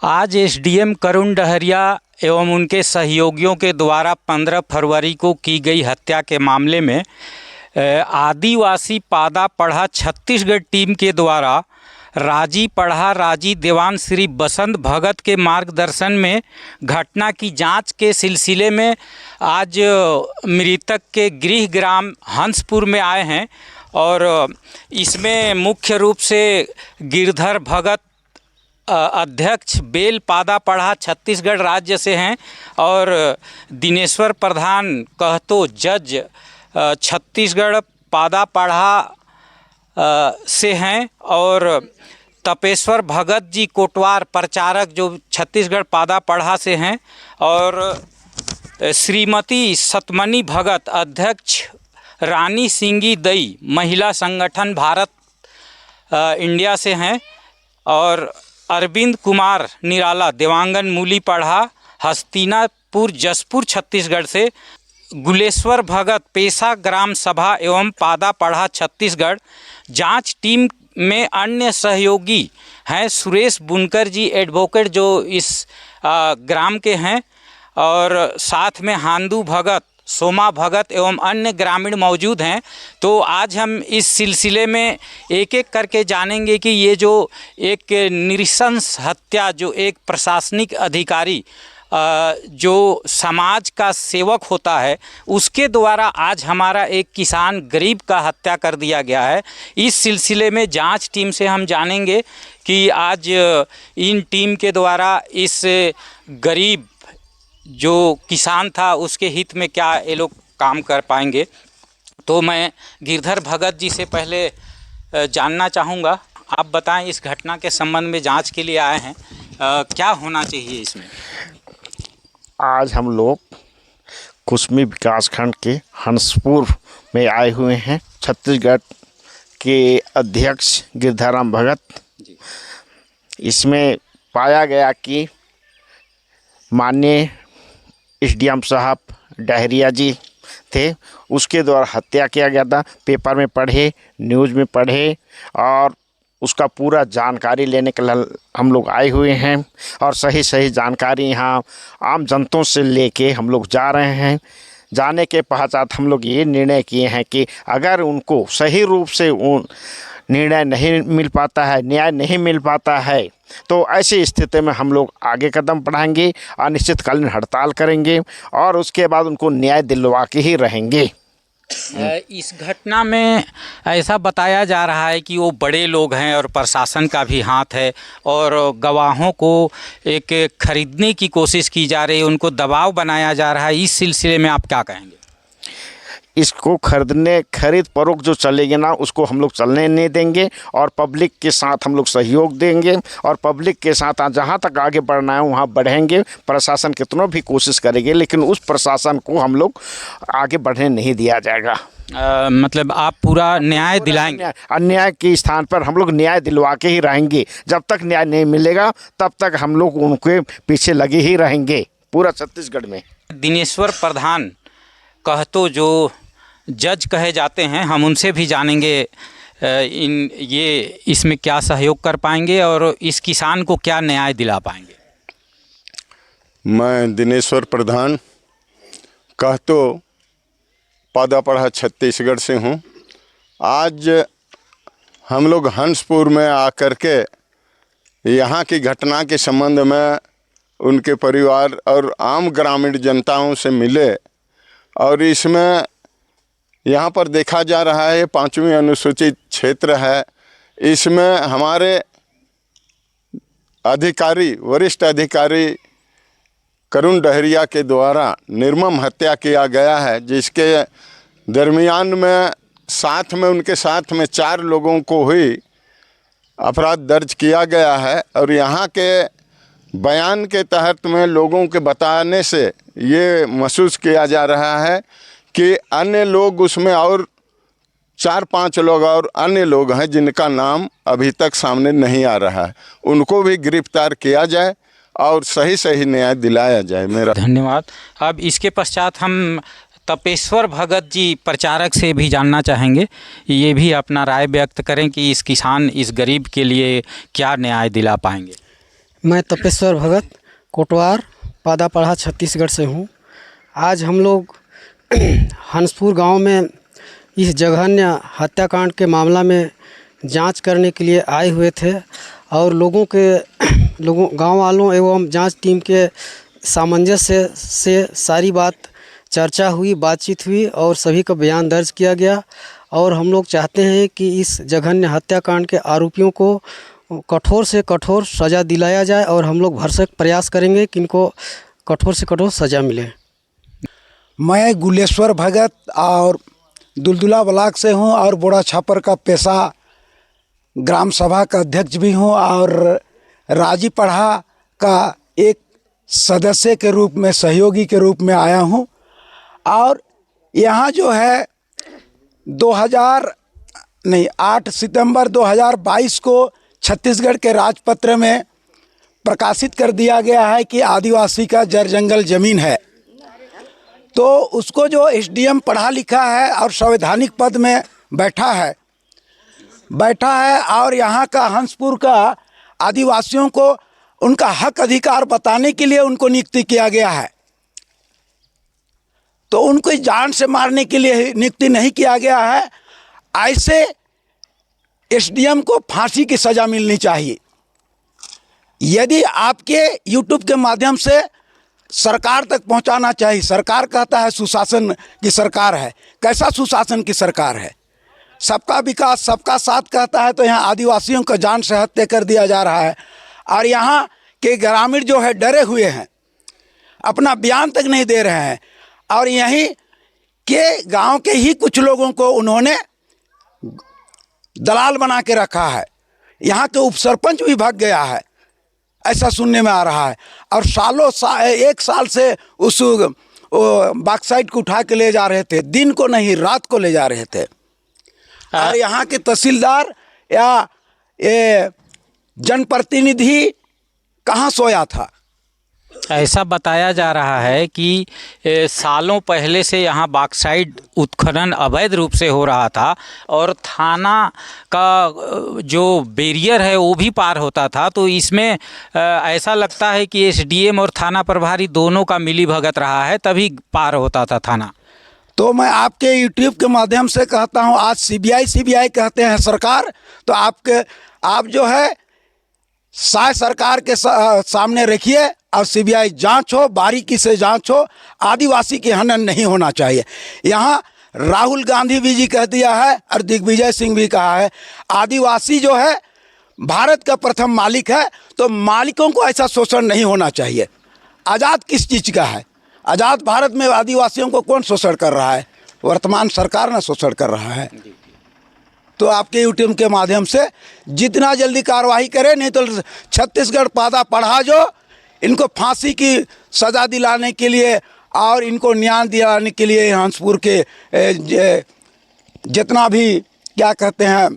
आज एसडीएम करुण डहरिया एवं उनके सहयोगियों के द्वारा 15 फरवरी को की गई हत्या के मामले में आदिवासी पादा पढ़ा छत्तीसगढ़ टीम के द्वारा राजी पढ़ा राजी देवान श्री बसंत भगत के मार्गदर्शन में घटना की जांच के सिलसिले में आज मृतक के गृह ग्राम हंसपुर में आए हैं। और इसमें मुख्य रूप से गिरधर भगत अध्यक्ष बेल पादा पढ़ा छत्तीसगढ़ राज्य से हैं और दिनेश्वर प्रधान कहतो जज छत्तीसगढ़ पादा पढ़ा से हैं और तपेश्वर भगत जी कोटवार प्रचारक जो छत्तीसगढ़ पादा पढ़ा से हैं और श्रीमती सतमनी भगत अध्यक्ष रानी सिंगी दई महिला संगठन भारत इंडिया से हैं और अरविंद कुमार निराला देवांगन मूली पढ़ा हस्तिनापुर जसपुर छत्तीसगढ़ से, गुलेश्वर भगत पेशा ग्राम सभा एवं पादा पढ़ा छत्तीसगढ़। जांच टीम में अन्य सहयोगी हैं सुरेश बुनकर जी एडवोकेट जो इस ग्राम के हैं और साथ में हांदू भगत सोमा भगत एवं अन्य ग्रामीण मौजूद हैं। तो आज हम इस सिलसिले में एक एक करके जानेंगे कि ये जो एक नृशंस हत्या जो एक प्रशासनिक अधिकारी जो समाज का सेवक होता है उसके द्वारा आज हमारा एक किसान गरीब का हत्या कर दिया गया है। इस सिलसिले में जांच टीम से हम जानेंगे कि आज इन टीम के द्वारा इस गरीब जो किसान था उसके हित में क्या ये लोग काम कर पाएंगे। तो मैं गिरधर भगत जी से पहले जानना चाहूँगा, आप बताएं इस घटना के संबंध में जांच के लिए आए हैं, क्या होना चाहिए इसमें। आज हम लोग कुसमी विकासखंड के हंसपुर में आए हुए हैं। छत्तीसगढ़ के अध्यक्ष गिरधाराम भगत, इसमें पाया गया कि माननीय एसडीएम साहब डहरिया जी थे, उसके द्वारा हत्या किया गया था। पेपर में पढ़े, न्यूज़ में पढ़े और उसका पूरा जानकारी लेने के लिए हम लोग आए हुए हैं और सही जानकारी यहाँ आम जनताओं से लेके हम लोग जा रहे हैं। जाने के पश्चात हम लोग ये निर्णय किए हैं कि अगर उनको सही रूप से उन निर्णय नहीं मिल पाता है, न्याय नहीं मिल पाता है, तो ऐसी स्थिति में हम लोग आगे कदम बढ़ाएंगे, अनिश्चितकालीन हड़ताल करेंगे और उसके बाद उनको न्याय दिलवा के ही रहेंगे। इस घटना में ऐसा बताया जा रहा है कि वो बड़े लोग हैं और प्रशासन का भी हाथ है और गवाहों को एक खरीदने की कोशिश की जा रही है, उनको दबाव बनाया जा रहा है। इस सिलसिले में आप क्या कहेंगे। इसको खरीद फरोख्त जो चलेगी ना उसको हम लोग चलने नहीं देंगे और पब्लिक के साथ हम लोग सहयोग देंगे और पब्लिक के साथ जहाँ तक आगे बढ़ना है वहाँ बढ़ेंगे। प्रशासन कितना भी कोशिश करेंगे लेकिन उस प्रशासन को हम लोग आगे बढ़ने नहीं दिया जाएगा। मतलब आप पूरा न्याय दिलाएंगे। अन्याय के स्थान पर हम लोग न्याय दिलवा के ही रहेंगे। जब तक न्याय नहीं मिलेगा तब तक हम लोग उनके पीछे लगे ही रहेंगे पूरा छत्तीसगढ़ में। दिनेश्वर प्रधान कहतो जो जज कहे जाते हैं, हम उनसे भी जानेंगे ये इसमें क्या सहयोग कर पाएंगे और इस किसान को क्या न्याय दिला पाएंगे। मैं दिनेश्वर प्रधान कहतो पादा पढ़ा छत्तीसगढ़ से हूँ। आज हम लोग हंसपुर में आकर के यहाँ की घटना के संबंध में उनके परिवार और आम ग्रामीण जनताओं से मिले और इसमें यहाँ पर देखा जा रहा है 5वीं अनुसूचित क्षेत्र है, इसमें हमारे अधिकारी वरिष्ठ अधिकारी करुण डहरिया के द्वारा निर्मम हत्या किया गया है, जिसके दरमियान में उनके साथ में 4 लोगों को ही अपराध दर्ज किया गया है और यहाँ के बयान के तहत में लोगों के बताने से ये महसूस किया जा रहा है कि अन्य लोग उसमें और 4-5 लोग और अन्य लोग हैं जिनका नाम अभी तक सामने नहीं आ रहा है, उनको भी गिरफ्तार किया जाए और सही न्याय दिलाया जाए। मेरा धन्यवाद। अब इसके पश्चात हम तपेश्वर भगत जी प्रचारक से भी जानना चाहेंगे, ये भी अपना राय व्यक्त करें कि इस किसान इस गरीब के लिए क्या न्याय दिला पाएंगे। मैं तपेश्वर भगत कोटवार पादापढ़ा छत्तीसगढ़ से हूँ। आज हम लोग हंसपुर गांव में इस जघन्य हत्याकांड के मामला में जांच करने के लिए आए हुए थे और लोगों गांव वालों एवं जांच टीम के सामंजस्य से सारी बात चर्चा हुई, बातचीत हुई और सभी का बयान दर्ज किया गया। और हम लोग चाहते हैं कि इस जघन्य हत्याकांड के आरोपियों को कठोर से कठोर सज़ा दिलाया जाए और हम लोग भरसक प्रयास करेंगे कि इनको कठोर से कठोर सज़ा मिले। मैं गुलेश्वर भगत और दुलदुला ब्लॉक से हूं और बोड़ा छापर का पेशा ग्राम सभा का अध्यक्ष भी हूं और राजी पढ़ा का एक सदस्य के रूप में, सहयोगी के रूप में आया हूं। और यहाँ जो है 8 सितंबर 2022 को छत्तीसगढ़ के राजपत्र में प्रकाशित कर दिया गया है कि आदिवासी का जड़ जंगल ज़मीन है। तो उसको जो एसडीएम पढ़ा लिखा है और संवैधानिक पद में बैठा है और यहाँ का हंसपुर का आदिवासियों को उनका हक अधिकार बताने के लिए उनको नियुक्ति किया गया है। तो उनको जान से मारने के लिए नियुक्ति नहीं किया गया है। ऐसे एसडीएम को फांसी की सज़ा मिलनी चाहिए। यदि आपके यूट्यूब के माध्यम से सरकार तक पहुंचाना चाहिए। सरकार कहता है सुशासन की सरकार है, कैसा सुशासन की सरकार है? सबका विकास सबका साथ कहता है, तो यहाँ आदिवासियों का जान से हत्या कर दिया जा रहा है। और यहाँ के ग्रामीण जो है डरे हुए हैं, अपना बयान तक नहीं दे रहे हैं। और यहीं के गांव के ही कुछ लोगों को उन्होंने दलाल बना के रखा है। यहाँ के उपसरपंच भी भाग गया है, ऐसा सुनने में आ रहा है। और एक साल से उस बॉक्साइट को उठा के ले जा रहे थे, दिन को नहीं रात को ले जा रहे थे। और यहाँ के तहसीलदार या ये जनप्रतिनिधि कहाँ सोया था? ऐसा बताया जा रहा है कि सालों पहले से यहाँ बॉक्साइट उत्खनन अवैध रूप से हो रहा था और थाना का जो बैरियर है वो भी पार होता था। तो इसमें ऐसा लगता है कि एसडीएम और थाना प्रभारी दोनों का मिली भगत रहा है, तभी पार होता था थाना। तो मैं आपके यूट्यूब के माध्यम से कहता हूँ, आज सीबीआई कहते हैं सरकार, तो आप जो है सरकार के सामने रखिए और सीबीआई जांच हो, बारीकी से जांच हो। आदिवासी की हनन नहीं होना चाहिए। यहाँ राहुल गांधी भी जी कह दिया है और दिग्विजय सिंह भी कहा है, आदिवासी जो है भारत का प्रथम मालिक है, तो मालिकों को ऐसा शोषण नहीं होना चाहिए। आज़ाद किस चीज़ का है? आज़ाद भारत में आदिवासियों को कौन शोषण कर रहा है? वर्तमान सरकार ना शोषण कर रहा है। तो आपके यूट्यूब के माध्यम से जितना जल्दी कार्रवाई करें, नहीं तो छत्तीसगढ़ पादा पढ़ा जो इनको फांसी की सज़ा दिलाने के लिए और इनको न्याय दिलाने के लिए हंसपुर के जितना भी क्या कहते हैं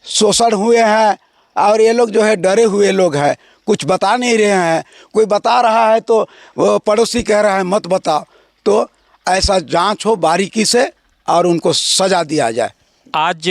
शोषण हुए हैं, और ये लोग जो है डरे हुए लोग हैं, कुछ बता नहीं रहे हैं। कोई बता रहा है तो वो पड़ोसी कह रहा है मत बताओ। तो ऐसा जांच हो बारीकी से और उनको सज़ा दिया जाए। आज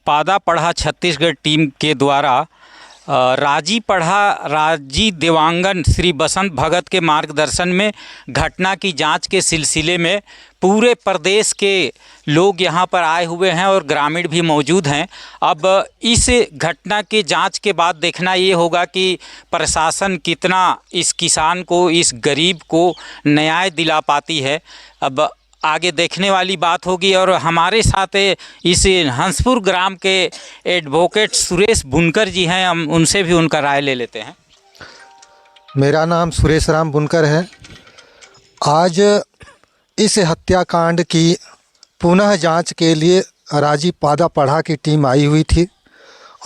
पादा पढ़ा छत्तीसगढ़ टीम के द्वारा राजी देवांगन श्री बसंत भगत के मार्गदर्शन में घटना की जांच के सिलसिले में पूरे प्रदेश के लोग यहां पर आए हुए हैं और ग्रामीण भी मौजूद हैं। अब इस घटना के जांच के बाद देखना ये होगा कि प्रशासन कितना इस किसान को, इस गरीब को न्याय दिला पाती है। अब आगे देखने वाली बात होगी। और हमारे साथ इस हंसपुर ग्राम के एडवोकेट सुरेश बुनकर जी हैं, हम उनसे भी उनका राय ले लेते हैं। मेरा नाम सुरेश राम बुनकर है। आज इस हत्याकांड की पुनः जांच के लिए राजी पादा पढ़ा की टीम आई हुई थी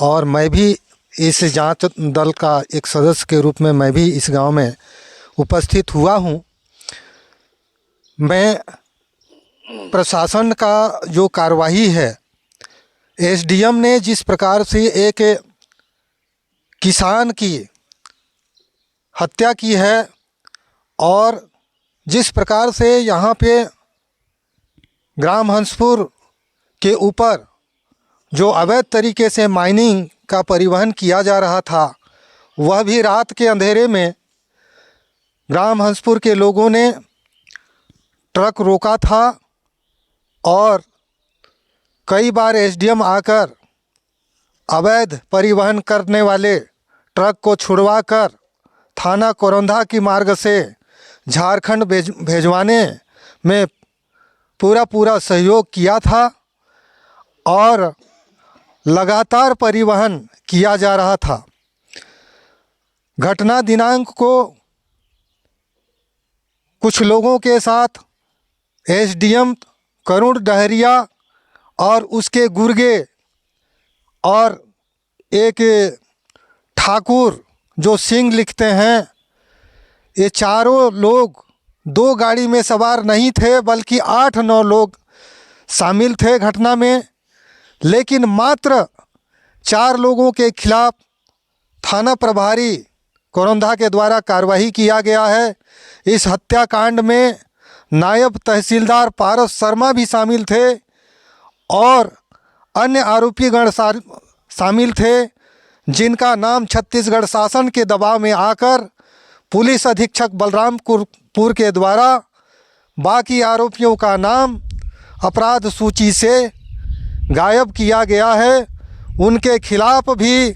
और मैं भी इस जांच दल का एक सदस्य के रूप में मैं भी इस गांव में उपस्थित हुआ हूं। मैं प्रशासन का जो कार्रवाई है, एसडीएम ने जिस प्रकार से एक किसान की हत्या की है और जिस प्रकार से यहाँ पे ग्राम हंसपुर के ऊपर जो अवैध तरीके से माइनिंग का परिवहन किया जा रहा था, वह भी रात के अंधेरे में ग्राम हंसपुर के लोगों ने ट्रक रोका था और कई बार एसडीएम आकर अवैध परिवहन करने वाले ट्रक को छुड़वाकर थाना कोरंधा की मार्ग से झारखंड भेजवाने में पूरा सहयोग किया था और लगातार परिवहन किया जा रहा था। घटना दिनांक को कुछ लोगों के साथ एसडीएम करुण डहरिया और उसके गुर्गे और एक ठाकुर जो सिंह लिखते हैं, ये चारों लोग दो गाड़ी में सवार नहीं थे बल्कि 8-9 लोग शामिल थे घटना में। लेकिन मात्र 4 लोगों के खिलाफ थाना प्रभारी कोरंधा के द्वारा कार्रवाई किया गया है। इस हत्याकांड में नायब तहसीलदार पारस शर्मा भी शामिल थे और अन्य आरोपीगण शामिल थे, जिनका नाम छत्तीसगढ़ शासन के दबाव में आकर पुलिस अधीक्षक बलरामपुर के द्वारा बाकी आरोपियों का नाम अपराध सूची से गायब किया गया है। उनके खिलाफ भी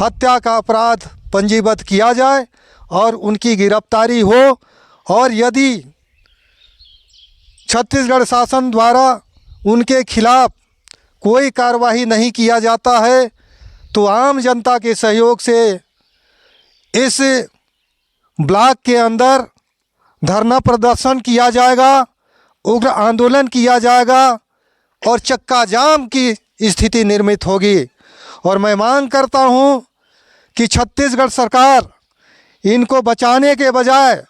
हत्या का अपराध पंजीबद्ध किया जाए और उनकी गिरफ्तारी हो, और यदि छत्तीसगढ़ शासन द्वारा उनके खिलाफ कोई कार्रवाई नहीं किया जाता है तो आम जनता के सहयोग से इस ब्लॉक के अंदर धरना प्रदर्शन किया जाएगा, उग्र आंदोलन किया जाएगा और चक्का जाम की स्थिति निर्मित होगी। और मैं मांग करता हूं कि छत्तीसगढ़ सरकार इनको बचाने के बजाय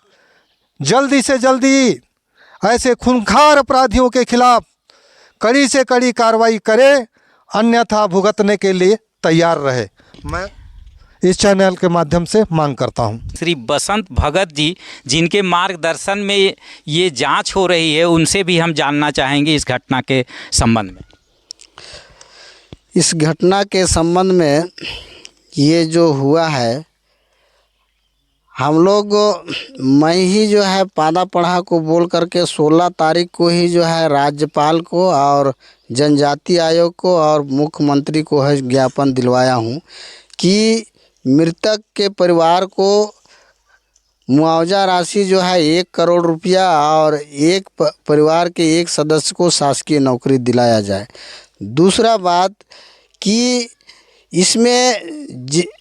जल्दी से जल्दी ऐसे खूंखार अपराधियों के खिलाफ कड़ी से कड़ी कार्रवाई करे, अन्यथा भुगतने के लिए तैयार रहे। मैं इस चैनल के माध्यम से मांग करता हूं। श्री बसंत भगत जी, जिनके मार्गदर्शन में ये जांच हो रही है, उनसे भी हम जानना चाहेंगे इस घटना के संबंध में। इस घटना के संबंध में ये जो हुआ है, हम लोग मैं ही जो है पादा पढ़ा को बोल करके 16 तारीख को ही जो है राज्यपाल को और जनजाति आयोग को और मुख्यमंत्री को है ज्ञापन दिलवाया हूँ कि मृतक के परिवार को मुआवजा राशि जो है 1 करोड़ रुपया और एक परिवार के एक सदस्य को शासकीय नौकरी दिलाया जाए। दूसरा बात कि इसमें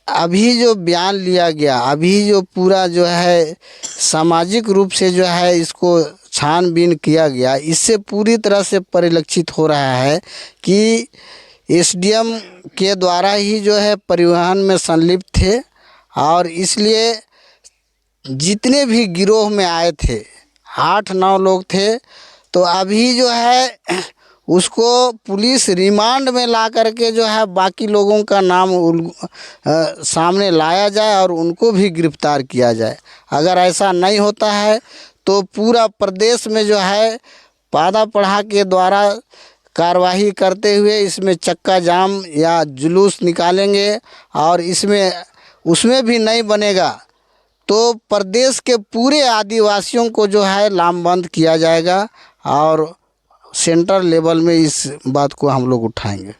अभी जो बयान लिया गया, अभी जो पूरा जो है सामाजिक रूप से जो है इसको छानबीन किया गया, इससे पूरी तरह से परिलक्षित हो रहा है कि एसडीएम के द्वारा ही जो है परिवहन में संलिप्त थे और इसलिए जितने भी गिरोह में आए थे 8-9 लोग थे, तो अभी जो है उसको पुलिस रिमांड में ला करके जो है बाकी लोगों का नाम सामने लाया जाए और उनको भी गिरफ्तार किया जाए। अगर ऐसा नहीं होता है तो पूरा प्रदेश में जो है पादा पढ़ा के द्वारा कार्रवाई करते हुए इसमें चक्का जाम या जुलूस निकालेंगे और इसमें उसमें भी नहीं बनेगा तो प्रदेश के पूरे आदिवासियों को जो है लामबंद किया जाएगा और सेंटर लेवल में इस बात को हम लोग उठाएंगे।